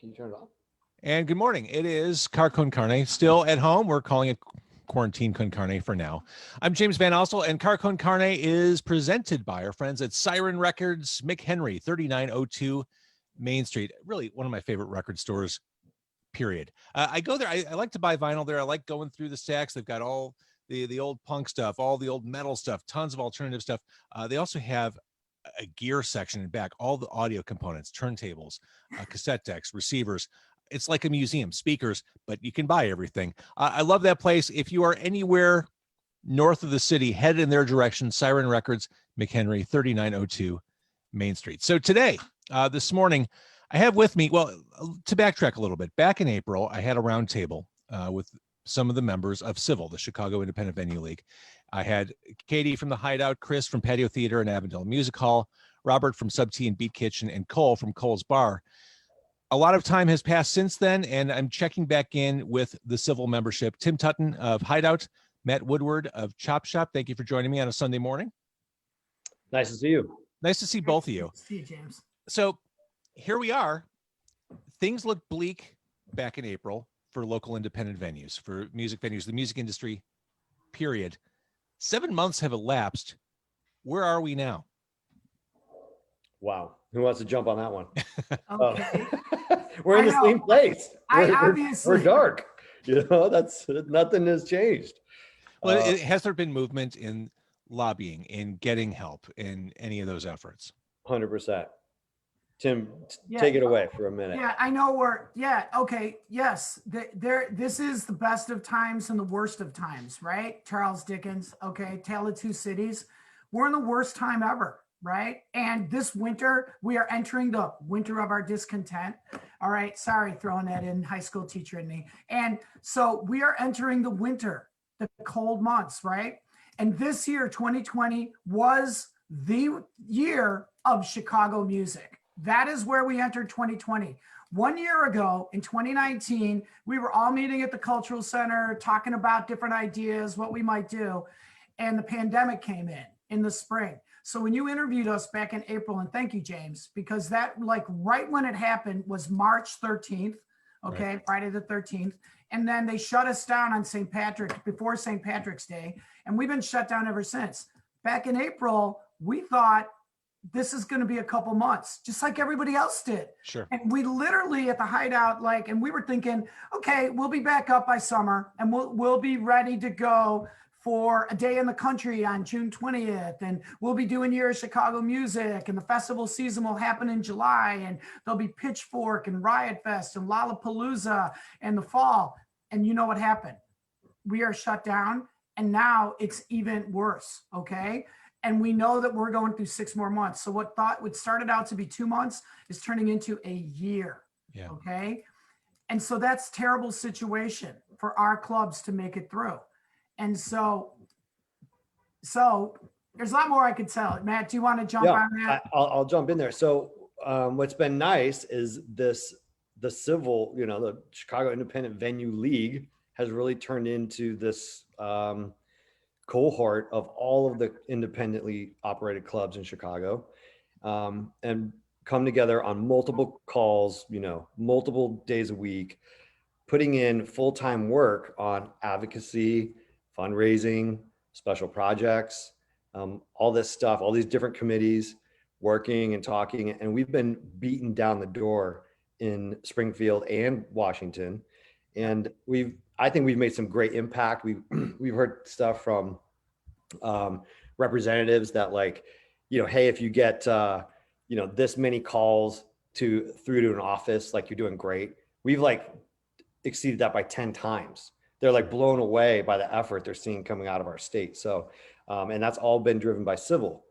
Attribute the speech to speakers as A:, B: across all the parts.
A: Can you turn it off?
B: And good morning. It is Car Con Carne, still at home. We're calling it Quarantine Con Carne for now. I'm James Van Ossel, and Car Con Carne is presented by our friends at Siren Records, McHenry, 3902 Main Street. Really one of my favorite record stores, period. I go there. I like to buy vinyl there. I like going through the stacks. They've got all the old punk stuff, all the old metal stuff, tons of alternative stuff. They also have a gear section in back, all the audio components, turntables, cassette decks, receivers. It's like a museum, speakers, but you can buy everything. I love that place. If you are anywhere north of the city, head in their direction. Siren Records, McHenry, 3902 Main Street. So today, this morning, I have with me, well, to backtrack a little bit, back in April, I had a roundtable with some of the members of CIVL, the Chicago Independent Venue League. I had Katie from the Hideout, Chris from Patio Theater and Avondale Music Hall, Robert from Sub Tea and Beat Kitchen, and Cole from Cole's Bar. A lot of time has passed since then, and I'm checking back in with the CIVL membership. Tim Tuten of Hideout, Matt Woodburn of Chop Shop. Thank you for joining me on a Sunday morning.
A: Nice to see you.
B: Nice to see both of you.
C: Nice to see you, James.
B: So here we are. Things look bleak back in April for local independent venues, for music venues, the music industry, period. 7 months have elapsed. Where are we now?
A: Wow. Who wants to jump on that one?
C: Okay.
A: We're in the same place.
C: Obviously.
A: We're dark. You know, that's nothing has changed.
B: Well, has there been movement in lobbying, in getting help, in any of those efforts?
A: 100%. Tim,
C: Yeah.
A: take it away for a minute.
C: Yeah, I know okay. Yes, this is the best of times and the worst of times, right? Charles Dickens, okay, Tale of Two Cities. We're in the worst time ever, right? And this winter, we are entering the winter of our discontent. All right, sorry, throwing that in, high school teacher in me. And so we are entering the winter, the cold months, right? And this year, 2020, was the year of Chicago music. That is where we entered 2020. 1 year ago, in 2019, we were all meeting at the Cultural Center, talking about different ideas, what we might do. And the pandemic came in the spring. So when you interviewed us back in April, and thank you, James, because that, like, right when it happened was March 13th, okay, right. Friday the 13th. And then they shut us down on before St. Patrick's Day. And we've been shut down ever since. Back in April, we thought, this is going to be a couple months, just like everybody else did.
B: Sure.
C: And we literally at the Hideout, and we were thinking, okay, we'll be back up by summer and we'll be ready to go for a day in the country on June 20th. And we'll be doing Year of Chicago Music, and the festival season will happen in July, and there'll be Pitchfork and Riot Fest and Lollapalooza in the fall. And you know what happened? We are shut down, and now it's even worse, okay? And we know that we're going through 6 more months. So what started out to be 2 months is turning into a year.
B: Yeah.
C: Okay. And so that's a terrible situation for our clubs to make it through. And so there's a lot more I could tell. Matt, do you want to jump on that?
A: I'll jump in there. So what's been nice is the CIVL, the Chicago Independent Venue League has really turned into this cohort of all of the independently operated clubs in Chicago, and come together on multiple calls, multiple days a week, putting in full-time work on advocacy, fundraising, special projects, all this stuff, all these different committees working and talking. And we've been beaten down the door in Springfield and Washington. And I think we've made some great impact. We've heard stuff from representatives that, like, hey, if you get this many calls through to an office, like, you're doing great. We've exceeded that by 10 times. They're blown away by the effort they're seeing coming out of our state. So, and that's all been driven by CIVL.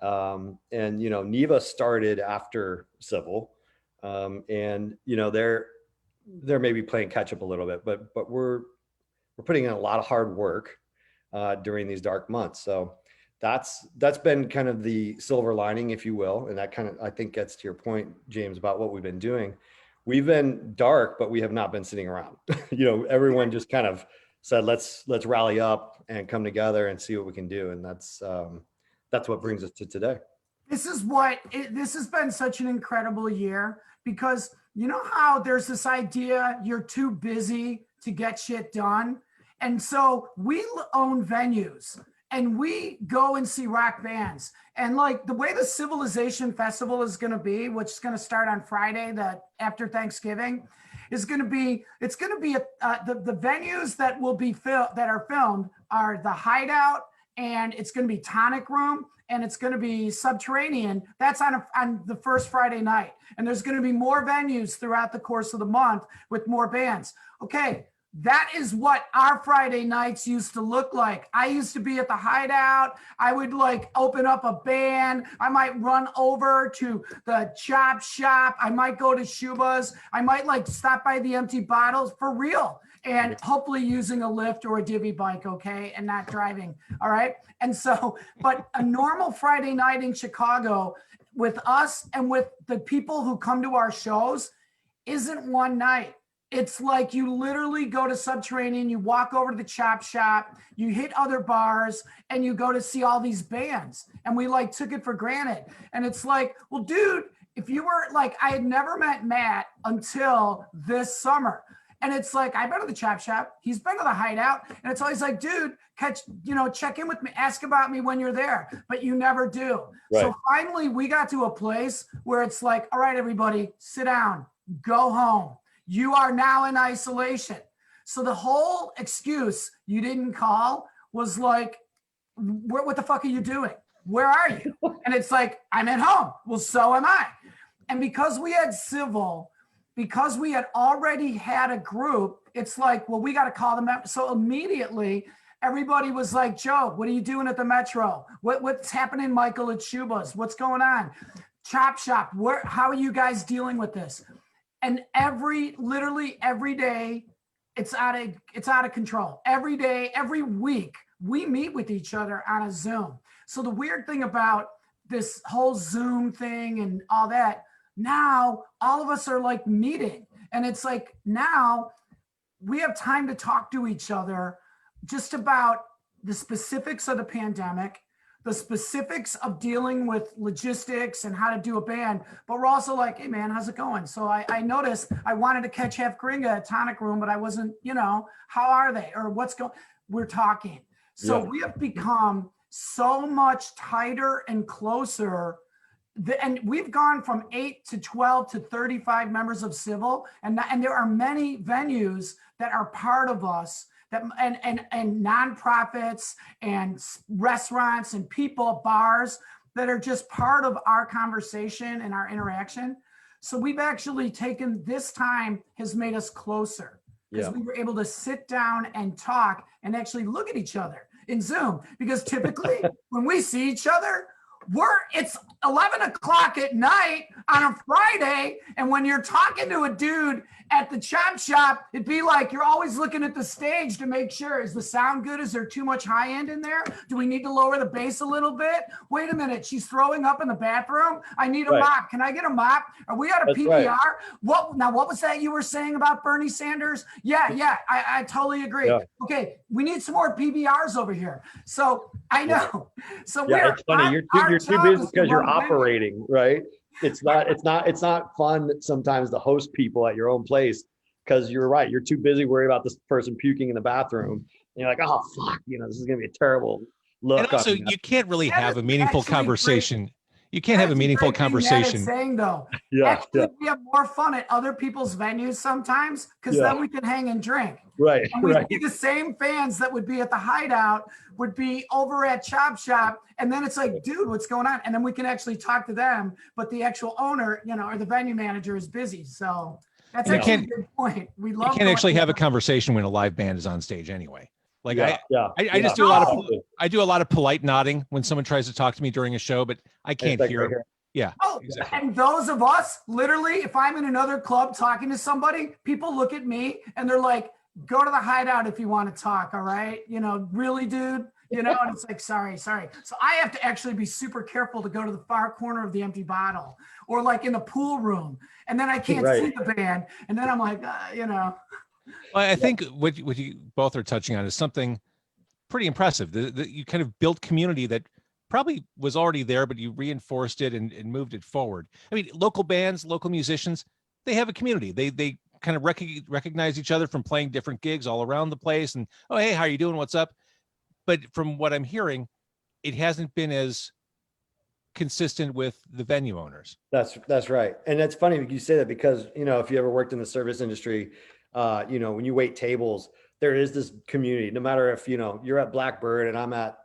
A: And NEVA started after CIVL, and they're maybe playing catch up a little bit, but we're putting in a lot of hard work during these dark months. So that's been kind of the silver lining, if you will. And that kind of, I think, gets to your point, James, about what we've been doing. We've been dark, but we have not been sitting around. Everyone just kind of said, let's rally up and come together and see what we can do. And that's what brings us to today.
C: This has been such an incredible year, because you know how there's this idea you're too busy to get shit done? And so we own venues and we go and see rock bands. And like the way the Civilization Festival is going to be, which is going to start on Friday, after Thanksgiving, is going to be, the venues that will be that are filmed are the Hideout, and it's going to be Tonic Room, and it's going to be Subterranean. That's on the first Friday night. And there's going to be more venues throughout the course of the month with more bands. Okay, that is what our Friday nights used to look like. I used to be at the Hideout. I would like open up a band. I might run over to the chop shop. I might go to Shuba's. I might like stop by the Empty Bottles, for real. And hopefully using a lift or a divvy bike, okay, and not driving, all right? And so, but a normal Friday night in Chicago with us and with the people who come to our shows isn't one night. It's like you literally go to Subterranean, you walk over to the chop shop, you hit other bars, and you go to see all these bands. And we like took it for granted. And it's like, well, dude, if you were like, I had never met Matt until this summer. And it's like, I've been to the chop shop, he's been to the Hideout, and it's always like, dude, check in with me, ask about me when you're there, but you never do. Right. So finally we got to a place where it's like, all right, everybody, sit down, go home. You are now in isolation. So the whole excuse you didn't call was like, what the fuck are you doing? Where are you? And it's like, I'm at home. Well, so am I. And because we had CIVL, because we had already had a group, it's like, well, we got to call them. So immediately everybody was like, Joe, what are you doing at the Metro? What's happening, Michael, at Shuba's? What's going on? Chop Shop, how are you guys dealing with this? And literally every day, it's out of control. Every day, every week, we meet with each other on a Zoom. So the weird thing about this whole Zoom thing and all that, now all of us are like meeting. And it's like, now we have time to talk to each other just about the specifics of the pandemic, the specifics of dealing with logistics and how to do a band, but we're also like, hey man, how's it going? So I noticed I wanted to catch Half Gringa at Tonic Room, but I wasn't, how are they? Or what's going, we're talking. So we have become so much tighter and closer. And we've gone from 8 to 12 to 35 members of CIVL. And there are many venues that are part of us, that and nonprofits and restaurants and people, bars that are just part of our conversation and our interaction. So we've actually taken, this time has made us closer, because we were able to sit down and talk and actually look at each other in Zoom. Because typically when we see each other, it's 11 o'clock at night on a Friday. And when you're talking to a dude at the chop shop, it'd be like, you're always looking at the stage to make sure, is the sound good? Is there too much high end in there? Do we need to lower the bass a little bit? Wait a minute, she's throwing up in the bathroom. I need a mop. Can I get a mop? Are we at a PBR? Right. What was that you were saying about Bernie Sanders? Yeah, I totally agree. Yeah. Okay, we need some more PBRs over here. So I know. So
A: it's funny. You're too busy because you're operating, right? It's not fun sometimes to host people at your own place, because you're right. You're too busy worried about this person puking in the bathroom. And you're like, oh fuck, this is gonna be a terrible look.
B: And also, you can't really have a meaningful conversation. You can't have a meaningful conversation.
C: Saying though, we have more fun at other people's venues sometimes, because then we can hang and drink.
A: Right.
C: And we see the same fans that would be at the Hideout would be over at Chop Shop, and then it's like, dude, what's going on? And then we can actually talk to them, but the actual owner, or the venue manager is busy. So that's actually a good point. You
B: can't actually have a conversation when a live band is on stage anyway. Like I just do I do a lot of polite nodding when someone tries to talk to me during a show, but I can't hear. Right. Yeah.
C: Oh, exactly. And those of us, literally, if I'm in another club talking to somebody, people look at me and they're like, go to the Hideout if you want to talk. All right. Really, dude, and it's like, sorry. So I have to actually be super careful to go to the far corner of the Empty Bottle, or like in the pool room. And then I can't see the band. And then I'm like,
B: Well, I think what you both are touching on is something pretty impressive. You kind of built community that probably was already there, but you reinforced it and moved it forward. I mean, local bands, local musicians, they have a community. They kind of recognize each other from playing different gigs all around the place. And, oh, hey, how you doing? What's up? But from what I'm hearing, it hasn't been as consistent with the venue owners.
A: That's right. And it's funny you say that because, you know, if you ever worked in the service industry, you know, when you wait tables, there is this community, no matter if, you know, you're at Blackbird and I'm at,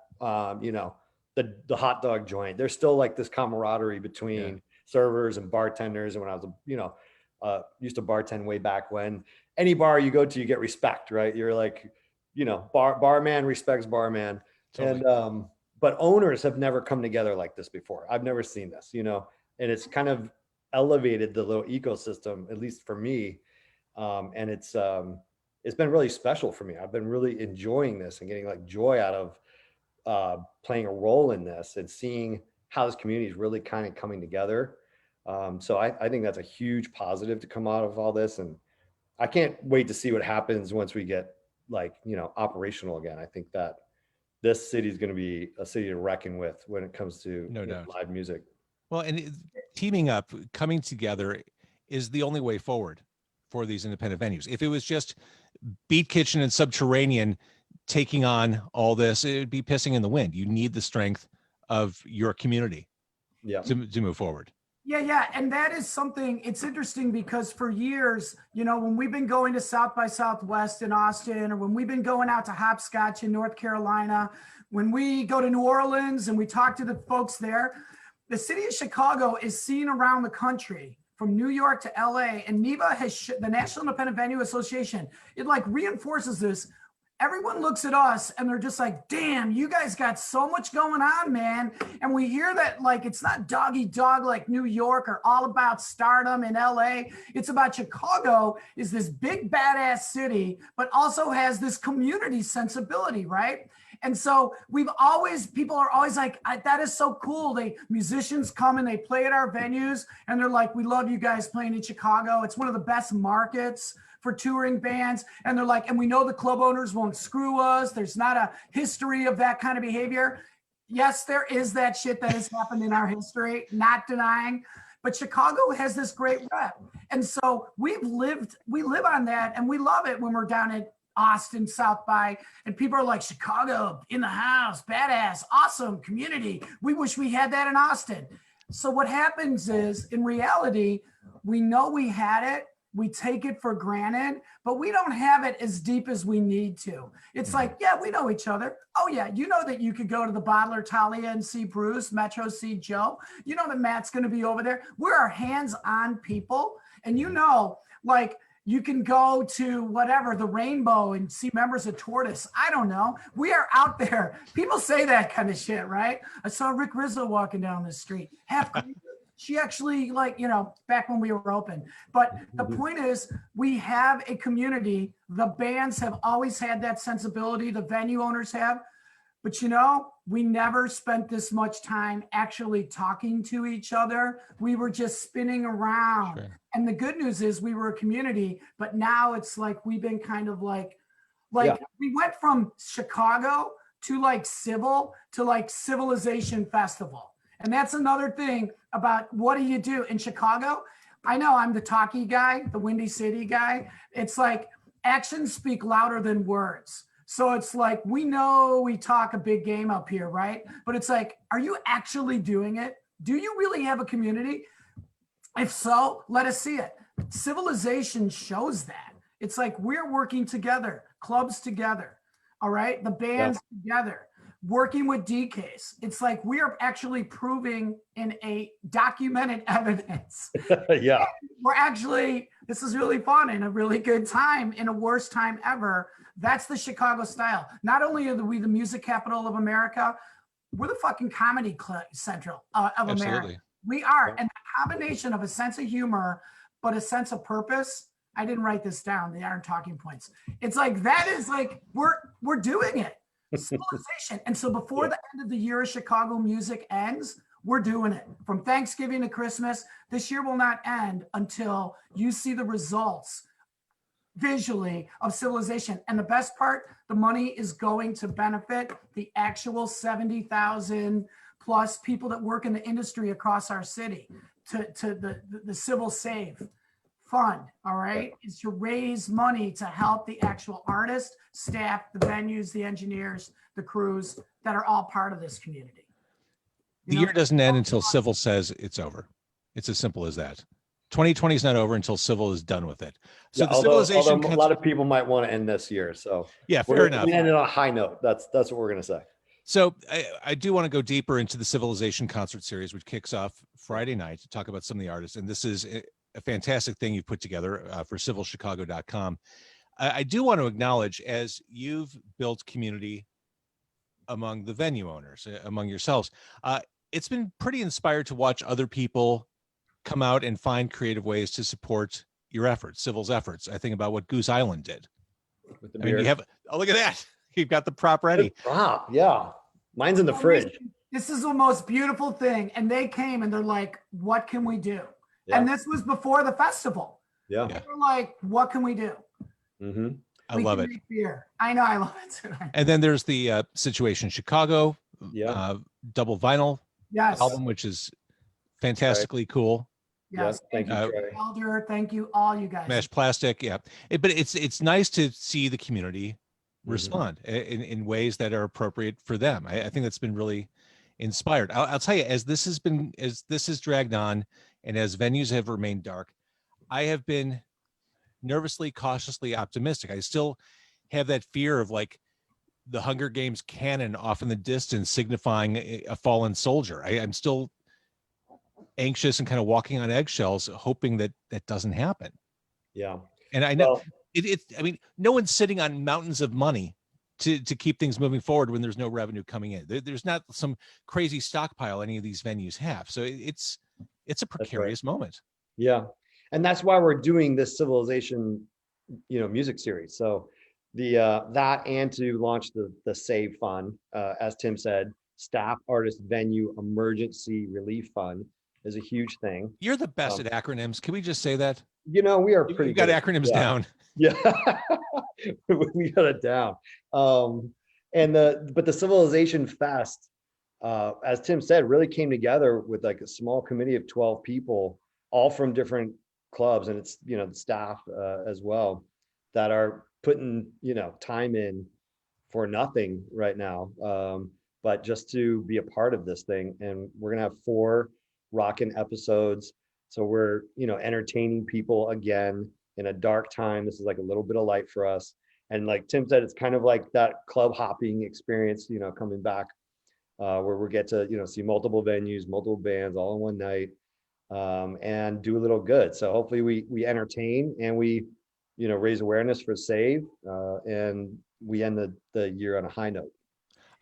A: you know, the hot dog joint, there's still like this camaraderie between servers and bartenders. And when I was, you know, used to bartend way back when, any bar you go to, you get respect, right? You're like, you know, barman respects barman. Totally. And, but owners have never come together like this before. I've never seen this, you know, and it's kind of elevated the little ecosystem, at least for me. And it's been really special for me. I've been really enjoying this and getting like joy out of playing a role in this and seeing how this community is really kind of coming together. So I think that's a huge positive to come out of all this. And I can't wait to see what happens once we get like, you know, operational again. I think that this city is going to be a city to reckon with when it comes to live music.
B: Well, and teaming up, coming together is the only way forward for these independent venues. If it was just Beat Kitchen and Subterranean taking on all this, it would be pissing in the wind. You need the strength of your community to move forward.
C: Yeah. And that is something, it's interesting because for years, you know, when we've been going to South by Southwest in Austin, or when we've been going out to Hopscotch in North Carolina, when we go to New Orleans and we talk to the folks there, the city of Chicago is seen around the country from New York to LA, and NIVA has, the National Independent Venue Association, it like reinforces this. Everyone looks at us and they're just like, damn, you guys got so much going on, man. And we hear that like, it's not doggy dog like New York or all about stardom in LA. It's about Chicago is this big badass city, but also has this community sensibility, right? And so people are always like, that is so cool. Musicians come and they play at our venues and they're like, we love you guys playing in Chicago. It's one of the best markets for touring bands. And they're like, and we know the club owners won't screw us. There's not a history of that kind of behavior. Yes, there is that shit that has happened in our history, not denying, but Chicago has this great rep. And so we live on that and we love it when we're down at Austin, South by, and people are like, Chicago in the house, badass, awesome community. We wish we had that in Austin. So what happens is in reality, we know we had it. We take it for granted, but we don't have it as deep as we need to. It's like, yeah, we know each other. Oh yeah, you know that you could go to the Bottler Talia and see Bruce, Metro see Joe. You know that Matt's gonna be over there. We're hands-on people. And you know, like you can go to whatever, the Rainbow and see members of Tortoise. I don't know. We are out there. People say that kind of shit, right? I saw Rick Rizzo walking down the street. She actually, like, you know, back when we were open. But the point is, we have a community. The bands have always had that sensibility. The venue owners have. But, you know, we never spent this much time actually talking to each other. We were just spinning around. Sure. And the good news is we were a community. But now it's like we've been kind of like we went from Chicago to like Civil to like Civilization Festival. And that's another thing about what do you do in Chicago? I know I'm the talkie guy, the Windy City guy. It's like actions speak louder than words. So it's like, we know we talk a big game up here, right? But it's like, are you actually doing it? Do you really have a community? If so, let us see it. Civilization shows that. It's like we're working together, clubs together, all right? The bands together. Working with DKs. It's like we are actually proving in a documented evidence.
A: Yeah.
C: We're actually, this is really fun and a really good time in a worst time ever. That's the Chicago style. Not only are we the music capital of America, we're the fucking comedy central of America. We are. And the combination of a sense of humor, but a sense of purpose. I didn't write this down. They aren't talking points. It's like, that is like, we're doing it. Civilization. And so before the end of the year of Chicago music ends, we're doing it. From Thanksgiving to Christmas, this year will not end until you see the results visually of Civilization. And the best part, the money is going to benefit the actual 70,000 plus people that work in the industry across our city to the Civil Save fund, all right, is to raise money to help the actual artists, staff, the venues, the engineers, the crews that are all part of this community.
B: The year doesn't end until CIVL says it's over. It's as simple as that. 2020 is not over until CIVL is done with it. So
A: Yeah,
B: the
A: although
B: civilization
A: a lot of people might want to end this year. So
B: yeah,
A: we're
B: fair
A: gonna
B: enough.
A: end it on a high note. That's what we're gonna say.
B: So I do want to go deeper into the Civilization concert series, which kicks off Friday night, to talk about some of the artists. And this is a fantastic thing you've put together for civilchicago.com. I do want to acknowledge, as you've built community among the venue owners, among yourselves, it's been pretty inspired to watch other people come out and find creative ways to support your efforts, CIVL's efforts. I think about what Goose Island did.
A: With the
B: I mean, you
A: beard.
B: have, oh, look at that. You've got the prop ready.
A: Good prop, yeah. Mine's in the fridge.
C: This is the most beautiful thing. And they came and they're like, what can we do?
A: Yeah.
C: And this was before the festival.
A: Yeah.
C: They were like, what can we do?
A: Mm-hmm.
B: I love it.
C: Beer. I know, I love it too.
B: And then there's the Situation Chicago double vinyl album, which is fantastically cool.
C: Yes,
A: thank you, Trey.
C: Elder. Thank you, all you guys.
B: Smash Plastic, yeah. But it's nice to see the community respond in ways that are appropriate for them. I think that's been really inspired. I'll tell you, as this has dragged on, and as venues have remained dark, I have been nervously, cautiously optimistic. I still have that fear of like the Hunger Games cannon off in the distance signifying a fallen soldier. I'm still anxious and kind of walking on eggshells, hoping that that doesn't happen.
A: Yeah.
B: And I know I mean, no one's sitting on mountains of money to keep things moving forward when there's no revenue coming in. There's not some crazy stockpile any of these venues have. So it's a precarious moment.
A: Yeah. And that's why we're doing this Civilization, music series. So that, and to launch the Save Fund, as Tim said, Staff Artist Venue Emergency Relief Fund is a huge thing.
B: You're the best at acronyms. Can we just say that?
A: We are pretty
B: You got
A: good.
B: acronyms down.
A: Yeah. We got it down. But the Civilization Fest, as Tim said, really came together with like a small committee of 12 people, all from different clubs, and it's the staff as well, that are putting time in for nothing right now, but just to be a part of this thing. And we're gonna have 4 rockin' episodes, so we're entertaining people again in a dark time. This is like a little bit of light for us, and like Tim said, it's kind of like that club hopping experience, coming back, where we get to see multiple venues, multiple bands all in one night, and do a little good. So hopefully we entertain, and we raise awareness for Save, and we end the year on a high note.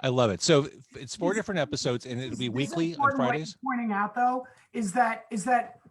B: I love it. So it's 4 different episodes, and it'll be weekly on Fridays.
C: Pointing out though is that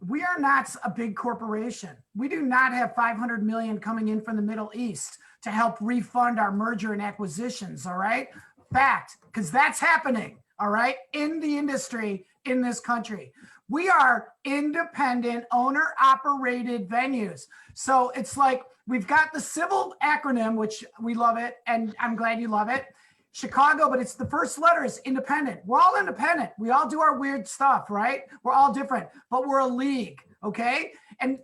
C: we are not a big corporation. We do not have 500 million coming in from the Middle East to help refund our merger and acquisitions. All right, fact, because that's happening. All right, in the industry in this country. We are independent, owner-operated venues. So it's like we've got the CIVL acronym, which we love it, and I'm glad you love it. Chicago, but it's the first letter is independent. We're all independent. We all do our weird stuff, right? We're all different, but we're a league, okay? And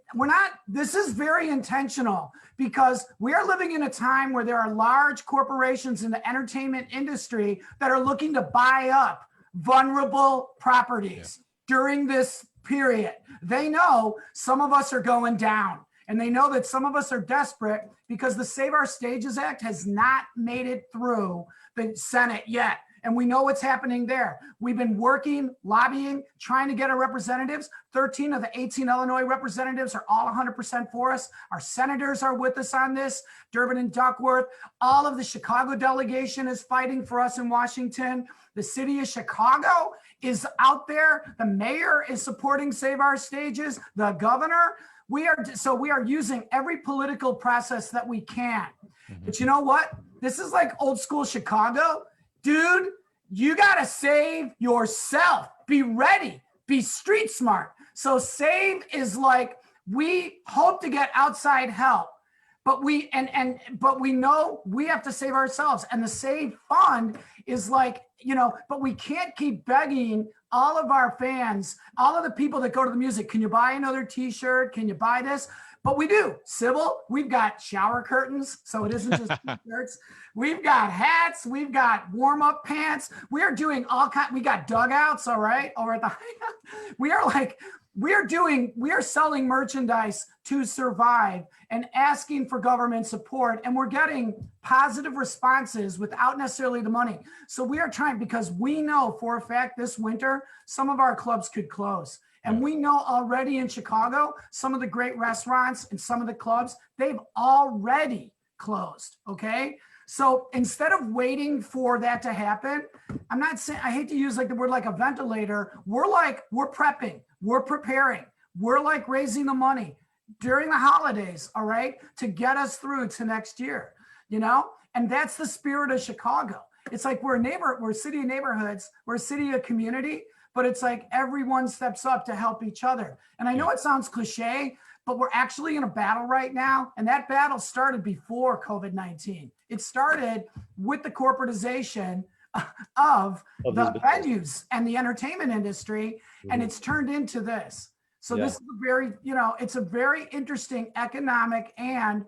C: this is very intentional, because we are living in a time where there are large corporations in the entertainment industry that are looking to buy up vulnerable properties. During this period. They know some of us are going down, and they know that some of us are desperate because the Save Our Stages Act has not made it through the Senate yet. And we know what's happening there. We've been working, lobbying, trying to get our representatives. 13 of the 18 Illinois representatives are all 100% for us. Our senators are with us on this, Durbin and Duckworth. All of the Chicago delegation is fighting for us in Washington. The city of Chicago is out there. The mayor is supporting Save Our Stages. The governor. We are using every political process that we can. But you know what? This is like old school Chicago. Dude, you got to save yourself. Be ready. Be street smart. So Save is like, we hope to get outside help, but we know we have to save ourselves. And the Save Fund is like, but we can't keep begging all of our fans, all of the people that go to the music. Can you buy another t-shirt? Can you buy this? But we do. Civil, we've got shower curtains, so it isn't just t-shirts. We've got hats. We've got warm-up pants. We are doing all kind. We got dugouts, all right, over at the we are selling merchandise to survive and asking for government support, and we're getting positive responses without necessarily the money. So we are trying, because we know for a fact this winter some of our clubs could close. And we know already in Chicago, some of the great restaurants and some of the clubs, they've already closed, okay? So instead of waiting for that to happen, I'm not saying, I hate to use like the word like a ventilator. We're prepping, we're preparing, we're like raising the money during the holidays, all right, to get us through to next year, you know? And that's the spirit of Chicago. It's like we're a city of neighborhoods, we're a city of community, but it's like everyone steps up to help each other. And I know it sounds cliche, but we're actually in a battle right now. And that battle started before COVID-19. It started with the corporatization of the venues and the entertainment industry, and it's turned into this. So this is a very, it's a very interesting economic and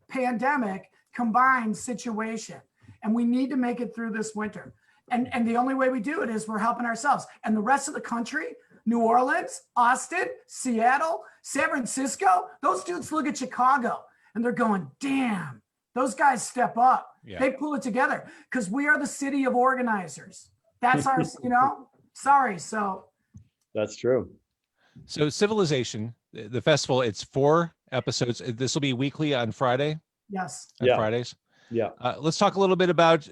C: pandemic combined situation. And we need to make it through this winter. And the only way we do it is we're helping ourselves. And the rest of the country, New Orleans, Austin, Seattle, San Francisco, those dudes look at Chicago and they're going, damn, those guys step up. Yeah. They pull it together because we are the city of organizers. That's our, sorry. So
A: that's true.
B: So Civilization, the festival, it's 4 episodes. This will be weekly on Friday.
C: Yes.
B: On Fridays.
A: Yeah.
B: Let's talk a little bit about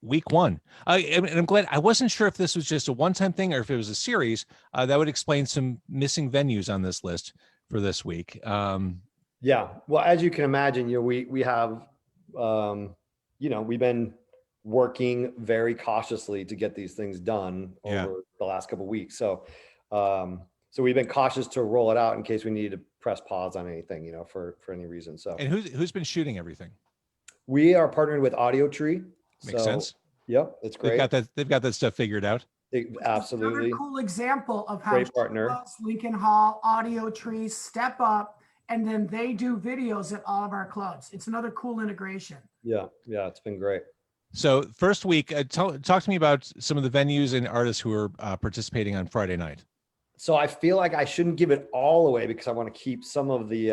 B: week 1. And I'm glad, I wasn't sure if this was just a one-time thing or if it was a series. That would explain some missing venues on this list for this week.
A: Yeah. Well, as you can imagine, we have, we've been working very cautiously to get these things done over the last couple of weeks. So, so we've been cautious to roll it out in case we needed to press pause on anything, for any reason. So,
B: and who's been shooting everything?
A: We are partnered with Audio Tree.
B: Makes sense.
A: Yep, it's great.
B: They've got that stuff figured out.
A: Absolutely.
C: Another cool example of how
A: great partner.
C: Lincoln Hall, Audio Tree step up, and then they do videos at all of our clubs. It's another cool integration.
A: Yeah, it's been great.
B: So first week, talk to me about some of the venues and artists who are participating on Friday night.
A: So I feel like I shouldn't give it all away because I want to keep some of the,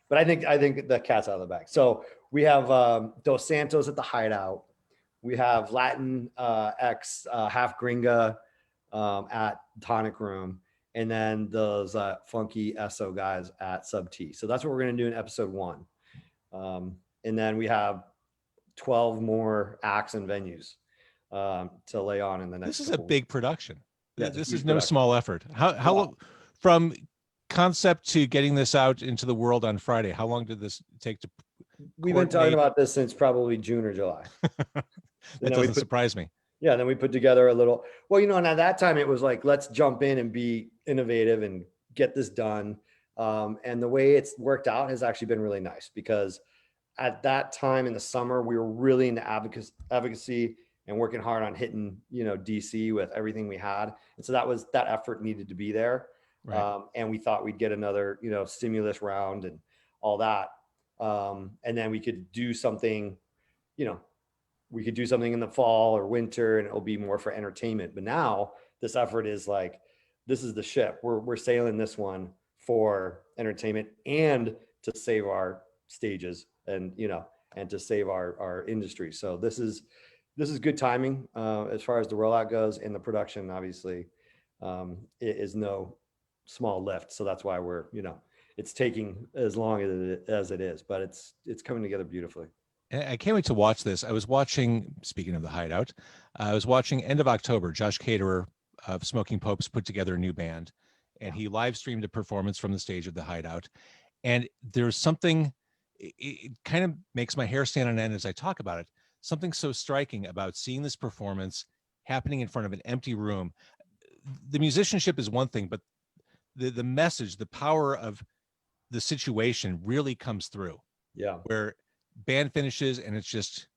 A: but I think the cat's out of the bag. So we have Dos Santos at the Hideout. We have Latin X Half Gringa at Tonic Room, and then those funky SO guys at Sub T. So that's what we're going to do in episode 1. And then we have 12 more acts and venues to lay on in the next.
B: This is a big production.
A: Yeah,
B: this is no small effort. How from concept to getting this out into the world on Friday, how long did this take to
A: We've been talking about this since probably June or July.
B: That doesn't surprise me.
A: Yeah, then we put together a little, and at that time it was like, let's jump in and be innovative and get this done. And the way it's worked out has actually been really nice because at that time in the summer, we were really into advocacy and working hard on hitting, DC with everything we had. And so that effort needed to be there.
B: Right.
A: And we thought we'd get another, stimulus round and all that. And then we could do something, we could do something in the fall or winter and it'll be more for entertainment. But now this effort is like, this is the ship. We're sailing this one for entertainment and to save our stages and, and to save our industry. So this is good timing as far as the rollout goes, and the production obviously it is no small lift. So that's why we're, it's taking as long as it is, but it's coming together beautifully.
B: I can't wait to watch this. I was watching, speaking of the Hideout, I was watching end of October, Josh Caterer of Smoking Popes put together a new band, and he live streamed a performance from the stage of the Hideout. And there's something, it kind of makes my hair stand on end as I talk about it. Something so striking about seeing this performance happening in front of an empty room. The musicianship is one thing, but the message, the power of the situation really comes through.
A: Yeah.
B: Where band finishes and it's just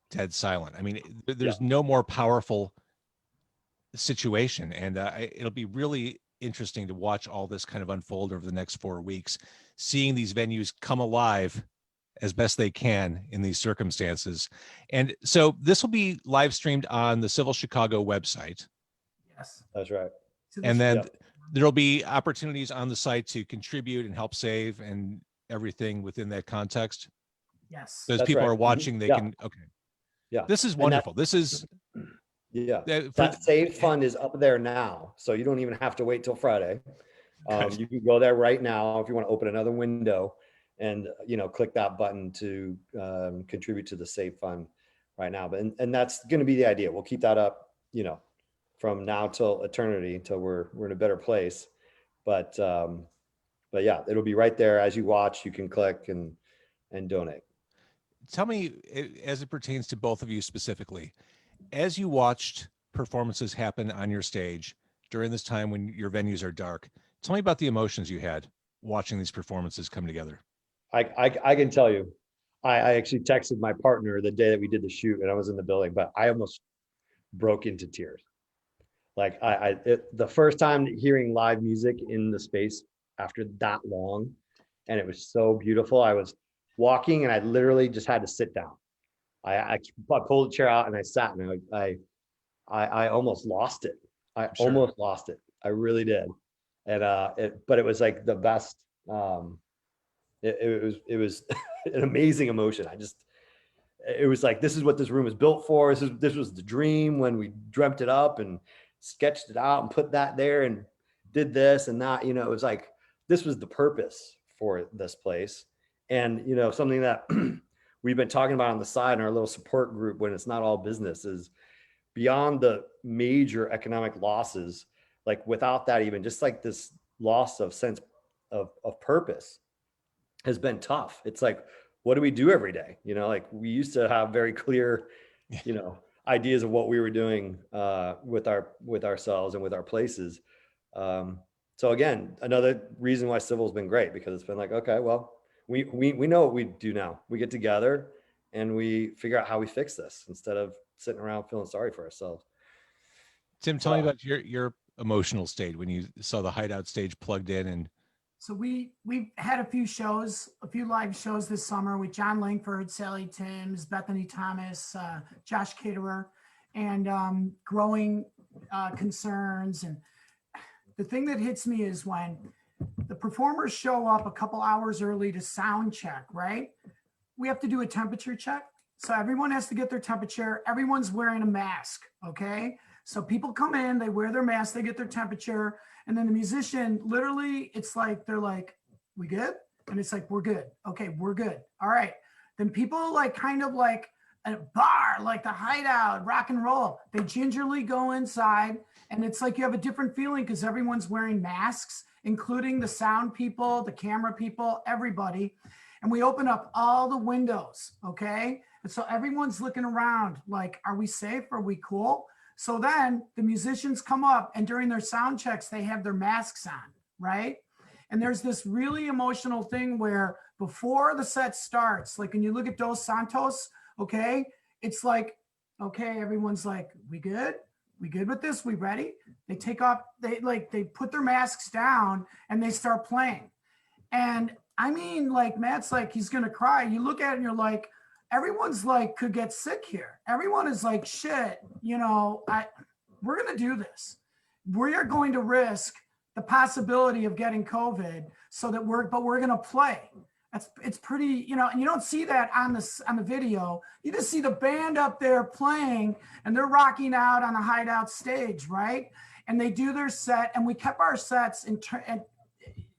B: dead silent. I mean, there's no more powerful situation, and it'll be really interesting to watch all this kind of unfold over the next 4 weeks, seeing these venues come alive as best they can in these circumstances. And so this will be live streamed on the CIVL Chicago website.
C: Yes.
A: That's right.
B: And then
A: Yep.
B: there'll be opportunities on the site to contribute and help save and everything within that context.
C: Yes.
B: So as
A: That's
B: people
A: right.
B: are watching, they
A: Yeah.
B: can, okay.
A: Yeah.
B: This is
A: And that-
B: wonderful. This is,
A: Yeah.
B: for-
A: That save fund is up there now. So you don't even have to wait till Friday.
B: Good.
A: You can go there right now if you want to open another window and, click that button to contribute to the save fund right now. And that's going to be the idea. We'll keep that up, from now till eternity, till we're in a better place. But yeah, it'll be right there as you watch. You can click and donate.
B: Tell me, as it pertains to both of you specifically, as you watched performances happen on your stage during this time when your venues are dark, tell me about the emotions you had watching these performances come together.
A: I can tell you, I actually texted my partner the day that we did the shoot, and I was in the building, but I almost broke into tears. Like the first time hearing live music in the space after that long, and it was so beautiful. I was walking, and I literally just had to sit down. I pulled a chair out and I sat, and I almost lost it.
B: Sure.
A: Almost lost it. I really did. And but it was like the best. It was an amazing emotion. It was like, this is what this room is built for. This was the dream when we dreamt it up and sketched it out and put that there and did this and that. It was like, this was the purpose for this place. And something that we've been talking about on the side in our little support group when it's not all business is beyond the major economic losses. Like without that, even just like this loss of sense of purpose has been tough. It's like, what do we do every day? Like we used to have very clear, ideas of what we were doing with ourselves and with our places. So again, another reason why CIVL's been great, because it's been like, okay, well, we know what we do now. We get together and we figure out how we fix this instead of sitting around feeling sorry for ourselves.
B: Tim, tell me about your emotional state when you saw the Hideout stage plugged in. And
C: so we've had a few live shows this summer with John Langford, Sally Timms, Bethany Thomas, Josh Caterer, and growing concerns. And the thing that hits me is when the performers show up a couple hours early to sound check, right? We have to do a temperature check. So everyone has to get their temperature. Everyone's wearing a mask, okay? So people come in, they wear their mask, they get their temperature, and then the musician, literally, it's like, they're like, we good? And it's like, we're good. Okay, we're good. All right. Then people like kind of like a bar, like the Hideout, rock and roll, they gingerly go inside, and it's like you have a different feeling because everyone's wearing masks, including the sound people, the camera people, everybody. And we open up all the windows, okay? And so everyone's looking around like, are we safe? Are we cool? So then the musicians come up, and during their sound checks, they have their masks on, right? And there's this really emotional thing where before the set starts, like when you look at Dos Santos, okay, it's like, okay, everyone's like, we good? We good with this? We ready? They take off, they put their masks down and they start playing. And I mean, like Matt's like, he's gonna cry. You look at it and you're like, everyone's like, could get sick here. Everyone is like, shit, we're going to do this. We are going to risk the possibility of getting COVID but we're going to play. It's pretty, and you don't see that on the video. You just see the band up there playing, and they're rocking out on the Hideout stage, right? And they do their set, and we kept our sets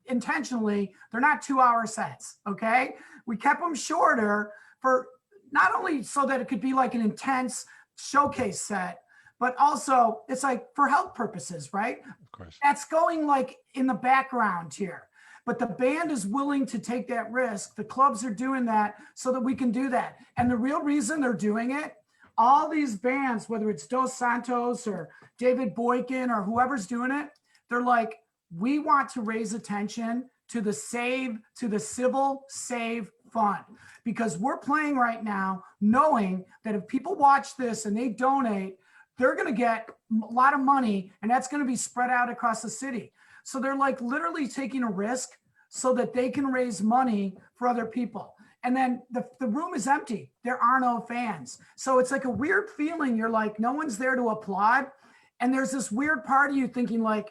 C: intentionally. They're not 2-hour sets, okay? We kept them shorter for not only so that it could be like an intense showcase set, but also it's like for health purposes, right?
B: of course,
C: That's going like in the background here. But the band is willing to take that risk. The clubs are doing that so that we can do that. And the real reason they're doing it, all these bands, whether it's Dos Santos or David Boykin or whoever's doing it, they're like, we want to raise attention to the CIVL Save Fund, because we're playing right now knowing that if people watch this and they donate, they're going to get a lot of money, and that's going to be spread out across the city. So they're like literally taking a risk so that they can raise money for other people. And then the room is empty. There are no fans. So it's like a weird feeling. You're like, no one's there to applaud. And there's this weird part of you thinking like,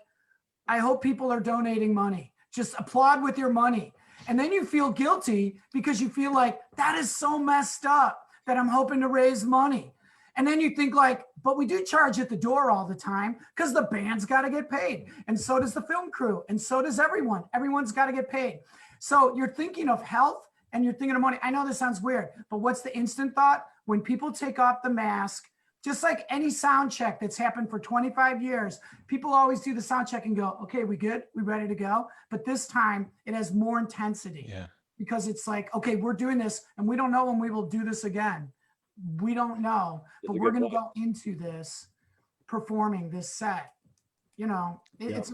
C: I hope people are donating money. Just applaud with your money. And then you feel guilty because you feel like that is so messed up that I'm hoping to raise money. And then you think like, but we do charge at the door all the time because the band's got to get paid. And so does the film crew. And so does everyone. Everyone's got to get paid. So you're thinking of health and you're thinking of money. I know this sounds weird, but what's the instant thought? When people take off the mask, just like any sound check that's happened for 25 years, people always do the sound check and go, okay, we good? We ready to go? But this time it has more intensity.
B: Yeah.
C: Because it's like, okay, we're doing this and we don't know when we will do this again. We don't know, but we're going to go into this performing this set, you know, it's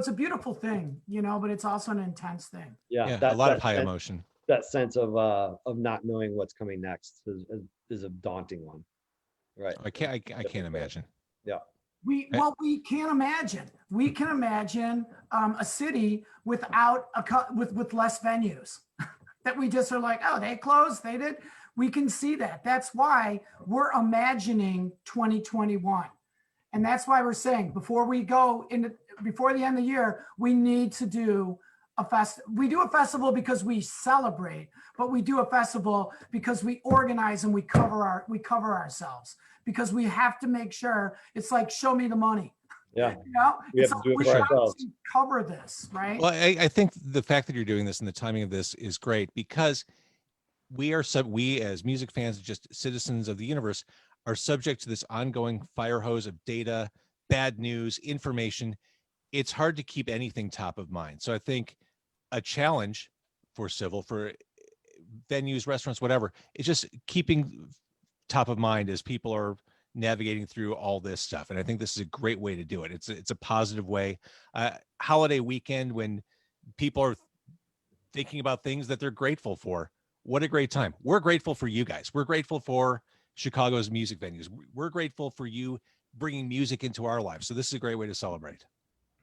C: a beautiful thing, you know, but it's also an intense thing.
B: Yeah, a lot of high emotion.
A: That sense of not knowing what's coming next is a daunting one. Right.
B: I can't imagine.
A: Yeah.
C: We can't imagine. We can imagine a city without with less venues that we just are like, oh, they closed, they did. We can see that. That's why we're imagining 2021. And that's why we're saying before the end of the year, we need to do we do a festival because we celebrate, but we do a festival because we organize and we cover ourselves, because we have to make sure it's like, show me the money.
A: Yeah.
C: You know,
A: we have to do it for ourselves.
C: To cover this, right?
B: Well, I think the fact that you're doing this and the timing of this is great, because we as music fans, just citizens of the universe, are subject to this ongoing fire hose of data, bad news, information. It's hard to keep anything top of mind. So I think a challenge for CIVL, for venues, restaurants, whatever, is just keeping top of mind as people are navigating through all this stuff. And I think this is a great way to do it. It's a positive way. Holiday weekend, when people are thinking about things that they're grateful for, what a great time. We're grateful for you guys. We're grateful for Chicago's music venues. We're grateful for you bringing music into our lives. So this is a great way to celebrate.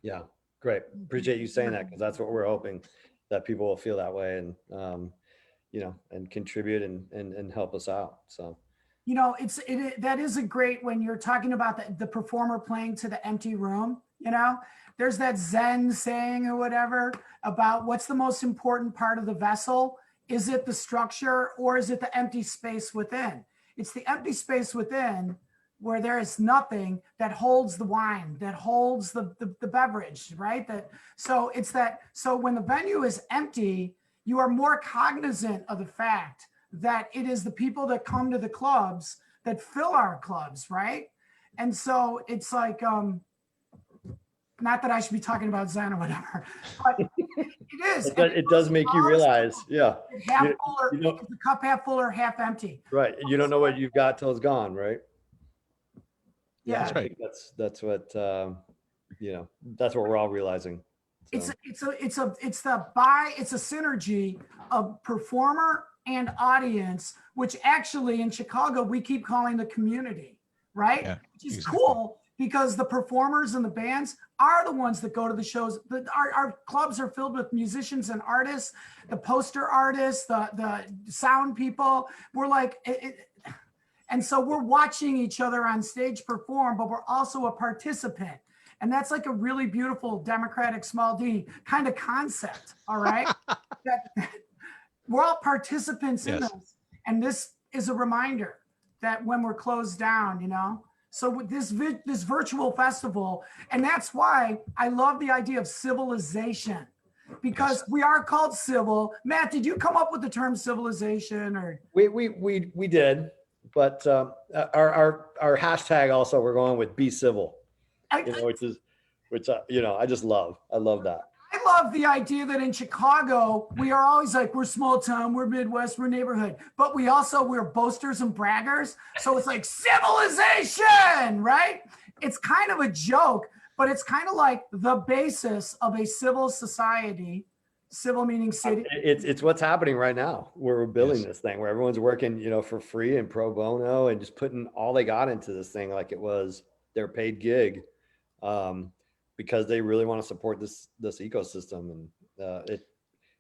A: Yeah, great. Appreciate you saying that, because that's what we're hoping, that people will feel that way and, you know, and contribute and help us out. So,
C: you know, that is a great, when you're talking about the performer playing to the empty room, you know, there's that Zen saying or whatever about what's the most important part of the vessel. Is it the structure or is it the empty space within? It's the empty space within where there is nothing that holds the wine, that holds the beverage, right? So when the venue is empty, you are more cognizant of the fact that it is the people that come to the clubs that fill our clubs, right? And so it's like, not that I should be talking about Zen or whatever, but it is.
A: It does make you realize, yeah.
C: Half full or, is the cup half full or half empty?
A: Right. You don't know what you've got till it's gone, right?
C: Yeah,
B: that's right.
A: That's what, you know, that's what we're all realizing. So.
C: It's a synergy of performer and audience, which actually in Chicago, we keep calling the community, right?
B: Yeah,
C: which is
B: exactly.
C: Cool, because the performers and the bands are the ones that go to the shows. Our clubs are filled with musicians and artists, the poster artists, the sound people. We're like, and so we're watching each other on stage perform, but we're also a participant. And that's like a really beautiful democratic small d kind of concept, all right? that we're all participants in this. And this is a reminder that when we're closed down, you know? So with this virtual festival, and that's why I love the idea of civilization, because we are called civil. Matt, did you come up with the term civilization, or?
A: We did, but our hashtag also, we're going with be civil, you know, which you know, I love that.
C: I love the idea that in Chicago, we are always like, we're small town, we're Midwest, we're neighborhood, but we're boasters and braggers. So it's like civilization, right? It's kind of a joke, but it's kind of like the basis of a civil society, civil meaning city.
A: It's what's happening right now, where we're building this thing, where everyone's working, you know, for free and pro bono and just putting all they got into this thing like it was their paid gig. because they really want to support this ecosystem, and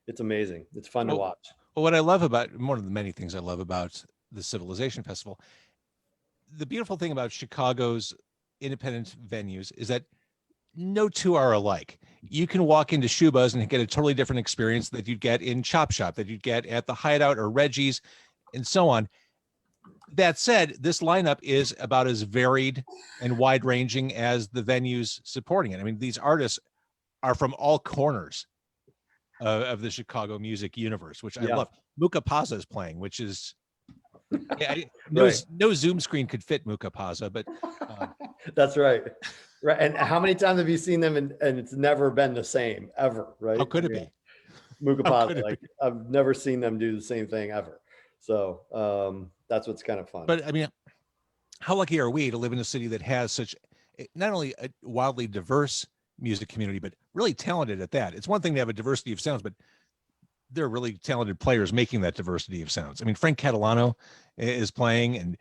A: it's amazing. It's fun to watch.
B: Well, what I love about, one of the many things I love about the Civilization Festival, the beautiful thing about Chicago's independent venues is that no two are alike. You can walk into Shuba's and get a totally different experience that you'd get in Chop Shop, that you'd get at the Hideout or Reggie's, and so on. That said, this lineup is about as varied and wide-ranging as the venues supporting it. I mean, these artists are from all corners of the Chicago music universe, which I love. Muka Paza is playing, which is no Zoom screen could fit Muka Paza, but
A: that's right. Right. And how many times have you seen them and it's never been the same ever, right?
B: How could it be?
A: Muka Paza, like I've never seen them do the same thing ever. So that's what's kind of fun.
B: But I mean, how lucky are we to live in a city that has such not only a wildly diverse music community, but really talented at that. It's one thing to have a diversity of sounds, but they're really talented players making that diversity of sounds. I mean, Frank Catalano is playing, and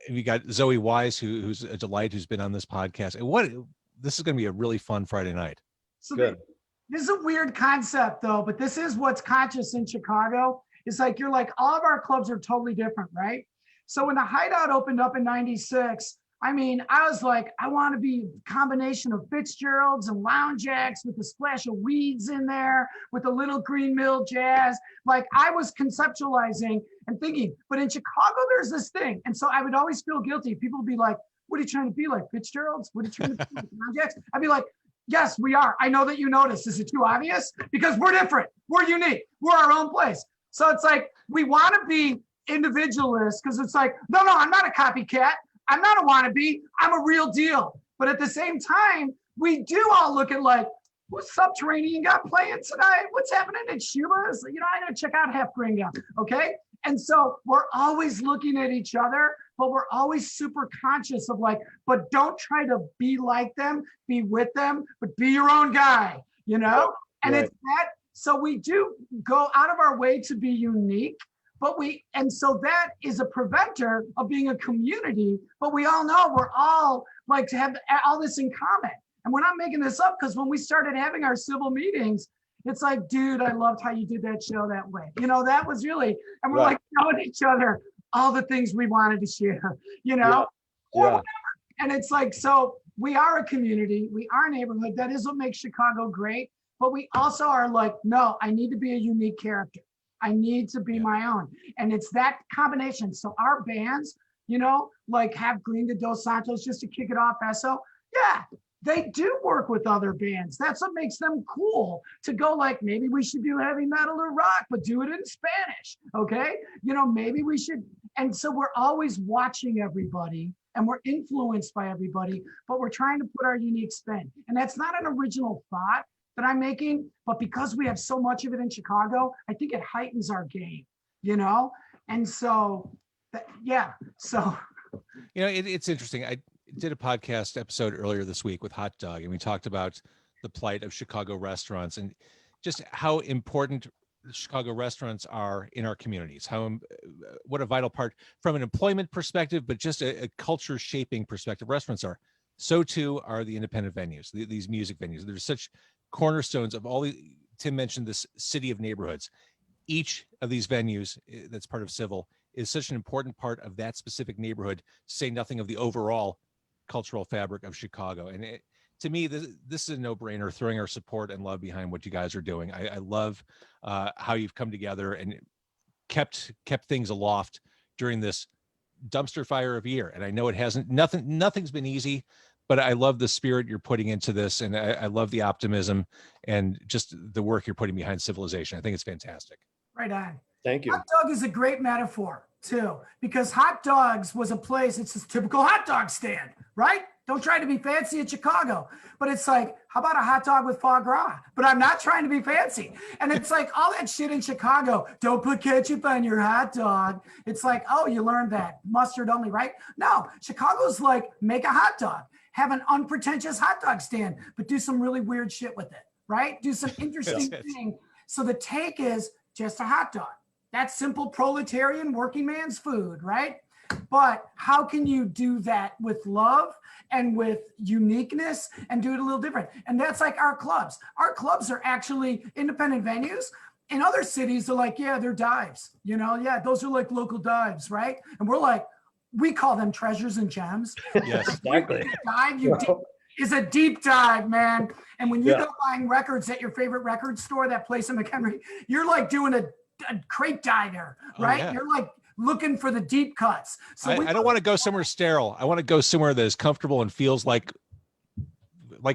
B: we got Zoe Wise, who's a delight, who's been on this podcast. And this is going to be a really fun Friday night.
C: So this is a weird concept though, but this is what's conscious in Chicago. It's like, you're like, all of our clubs are totally different, right? So when the Hideout opened up in 96, I mean, I was like, I want to be a combination of Fitzgeralds and lounge acts with a splash of weeds in there, with a little Green Mill jazz. Like, I was conceptualizing and thinking, but in Chicago, there's this thing. And so I would always feel guilty. People would be like, what are you trying to be like, Fitzgeralds? What are you trying to be like, lounge acts? I'd be like, yes, we are. I know that you noticed. Is it too obvious? Because we're different. We're unique. We're our own place. So it's like, we want to be individualists because it's like, no, I'm not a copycat. I'm not a wannabe. I'm a real deal. But at the same time, we do all look at like, what's Subterranean got playing tonight? What's happening at Shuba's? You know, I got to check out Half Gringa. Okay. And so we're always looking at each other, but we're always super conscious of like, but don't try to be like them, be with them, but be your own guy, you know? And it's that. So we do go out of our way to be unique. And so that is a preventer of being a community, but we all know we're all like to have all this in common. And we're not making this up, because when we started having our civil meetings, it's like, dude, I loved how you did that show that way. You know, that was really, and we're like showing each other all the things we wanted to share, you know, or whatever. And it's like, so we are a community, we are a neighborhood. That is what makes Chicago great. But we also are like, no, I need to be a unique character. I need to be my own. And it's that combination. So our bands, you know, like have Green de Dos Santos, just to kick it off, Esso. Yeah, they do work with other bands. That's what makes them cool, to go like, maybe we should do heavy metal or rock, but do it in Spanish. Okay. You know, maybe we should. And so we're always watching everybody and we're influenced by everybody, but we're trying to put our unique spin. And that's not an original thought that I'm making, but because we have so much of it in Chicago, I think it heightens our game, you know? And so, so.
B: You know, it's interesting. I did a podcast episode earlier this week with Hot Dog, and we talked about the plight of Chicago restaurants and just how important Chicago restaurants are in our communities, what a vital part from an employment perspective, but just a culture shaping perspective restaurants are. So too are the independent venues, these music venues. There's such cornerstones of all Tim mentioned this city of neighborhoods. Each of these venues that's part of CIVL is such an important part of that specific neighborhood, to say nothing of the overall cultural fabric of Chicago. And to me, this is a no-brainer, throwing our support and love behind what you guys are doing. I love how you've come together and kept things aloft during this dumpster fire of a year. And I know nothing's been easy, but I love the spirit you're putting into this. And I love the optimism and just the work you're putting behind Civilization. I think it's fantastic.
C: Right on.
A: Thank you.
C: Hot Dog is a great metaphor too, because Hot Dogs was a place, it's a typical hot dog stand, right? Don't try to be fancy in Chicago, but it's like, how about a hot dog with foie gras? But I'm not trying to be fancy. And it's like all that shit in Chicago. Don't put ketchup on your hot dog. It's like, oh, you learned that. Mustard only, right? No, Chicago's like, make a hot dog. Have an unpretentious hot dog stand, but do some really weird shit with it, right? Do some interesting thing. So the take is just a hot dog. That's simple proletarian working man's food, right? But how can you do that with love and with uniqueness and do it a little different? And that's like our clubs. Our clubs are actually independent venues. In other cities, they're like, yeah, they're dives, you know, yeah, those are like local dives, right? And we're like, we call them treasures and gems.
B: Yes,
A: exactly.
C: Dive, is a deep dive, man. And when you go buying records at your favorite record store, that place in McHenry, you're like doing a crate dive there, right?
B: yeah.
C: You're like looking for the deep cuts. So
B: I don't want to go somewhere sterile. I want to go somewhere that is comfortable and feels like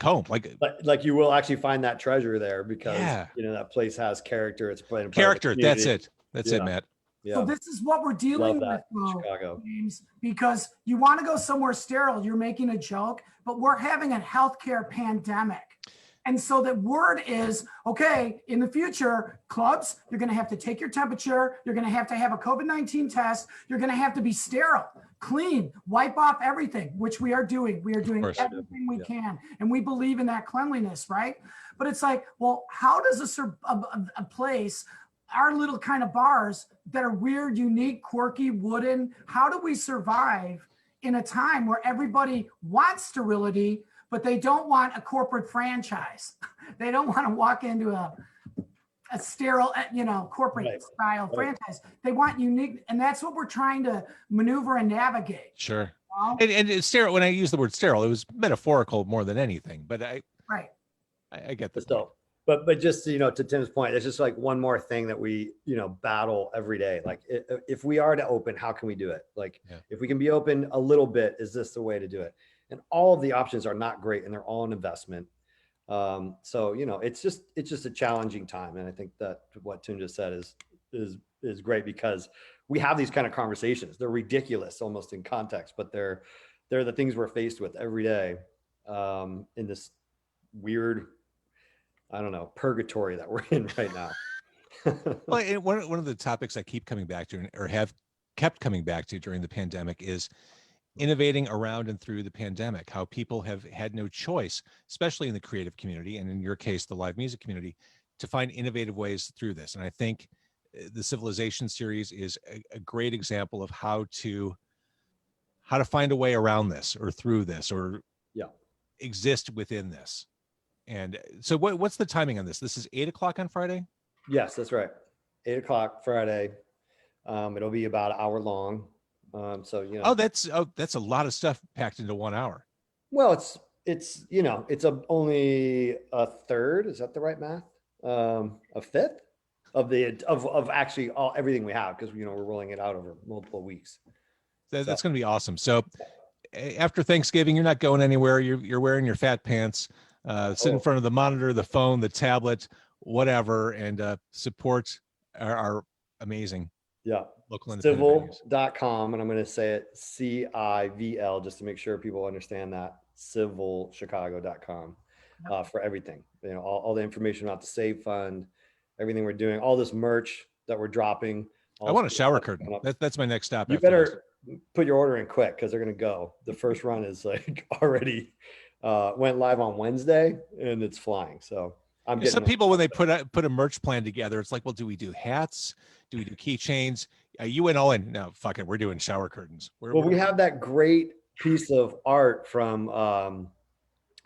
B: home.
A: Like you will actually find that treasure there because you know that place has character. It's playing
B: character. That's it. That's it, Matt.
A: Yeah.
C: So this is what we're dealing with,
A: Chicago.
C: James, because you want to go somewhere sterile. You're making a joke, but we're having a healthcare pandemic. And so the word is, okay, in the future, clubs, you're going to have to take your temperature. You're going to have a COVID-19 test. You're going to have to be sterile, clean, wipe off everything, which we are doing. We are doing everything we can. And we believe in that cleanliness, right? But it's like, well, how does a place, our little kind of bars that are weird, unique, quirky, wooden, how do we survive in a time where everybody wants sterility, but they don't want a corporate franchise? They don't want to walk into a sterile, you know, corporate style franchise. They want unique, and that's what we're trying to maneuver and navigate.
B: Sure.
C: You know?
B: And it's sterile. When I use the word sterile, it was metaphorical more than anything. But I get this.
A: But just, you know, to Tim's point, it's just like one more thing that we, you know, battle every day. Like if we are to open, how can we do it? Like if we can be open a little bit, is this the way to do it? And all of the options are not great and they're all an investment. So, you know, it's just a challenging time. And I think that what Tim just said is great because we have these kind of conversations. They're ridiculous almost in context, but they're the things we're faced with every day in this weird, I don't know, purgatory that we're in right now.
B: Well, one of the topics I keep coming back to, or have kept coming back to during the pandemic, is innovating around and through the pandemic, how people have had no choice, especially in the creative community, and in your case, the live music community, to find innovative ways through this. And I think the Civilization series is a great example of how to find a way around this or through this or exist within this. And so what's the timing on this? This is 8:00 on Friday?
A: Yes, that's right. 8:00 Friday. It'll be about an hour long. So, you know, that's
B: a lot of stuff packed into 1 hour.
A: Well, it's, you know, it's only a third. Is that the right math? A fifth of actually everything we have. Cause you know, we're rolling it out over multiple weeks.
B: That's going to be awesome. So after Thanksgiving, you're not going anywhere. You're wearing your fat pants, sit in front of the monitor, the phone, the tablet, whatever, and support our amazing local independent
A: CIVL.com, and I'm going to say it CIVL just to make sure people understand that. CIVLChicago.com for everything. You know, all the information about the Save Fund, everything we're doing, all this merch that we're dropping.
B: I want a shower curtain. That's my next stop.
A: You better put your order in quick because they're going to go. The first run is like already went live on Wednesday and it's flying. So I'm getting
B: some people when they put a merch plan together, it's like, well, do we do hats? Do we do keychains? You went all in. No, fuck it. We're doing shower curtains.
A: We have that great piece of art from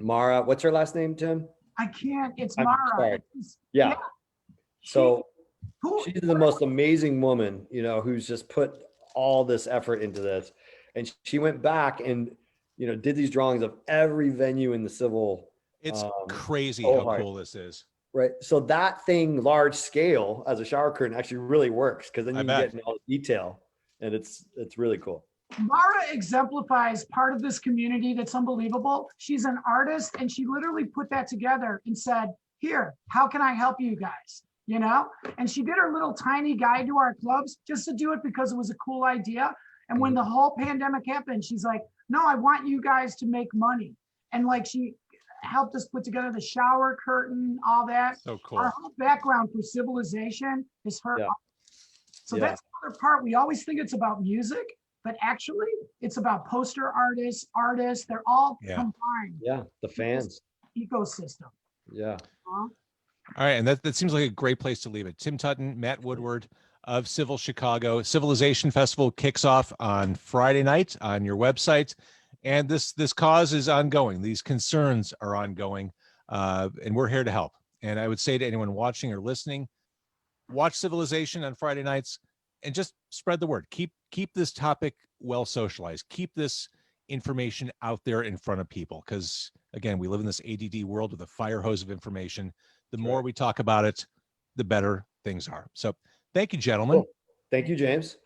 A: Mara. What's her last name, Tim?
C: I can't. It's Mara.
A: Yeah. So she's the most amazing woman, you know, who's just put all this effort into this. And she went back and, you know, did these drawings of every venue in the CIVL.
B: It's crazy how cool this is.
A: Right. So that thing, large scale as a shower curtain, actually really works because then you get in all the detail and it's really cool.
C: Mara exemplifies part of this community that's unbelievable. She's an artist and she literally put that together and said, here, how can I help you guys? You know, and she did her little tiny guide to our clubs just to do it because it was a cool idea. And when the whole pandemic happened, she's like, no, I want you guys to make money. And like, she helped us put together the shower curtain, all that.
B: So cool.
C: Our whole background for Civilization is her. Yeah. So that's the other part. We always think it's about music, but actually it's about poster artists. They're all combined.
A: Yeah, the fans.
C: Ecosystem.
A: Yeah.
B: All right, and that seems like a great place to leave it. Tim Tuten, Matt Woodward, of Civil Chicago. Civilization Festival kicks off on Friday night on your website. And this cause is ongoing. These concerns are ongoing, and we're here to help. And I would say to anyone watching or listening, watch Civilization on Friday nights and just spread the word. Keep this topic well socialized. Keep this information out there in front of people, because again, we live in this ADD world with a fire hose of information. The more we talk about it, the better things are. So thank you, gentlemen.
A: Cool. Thank you, James.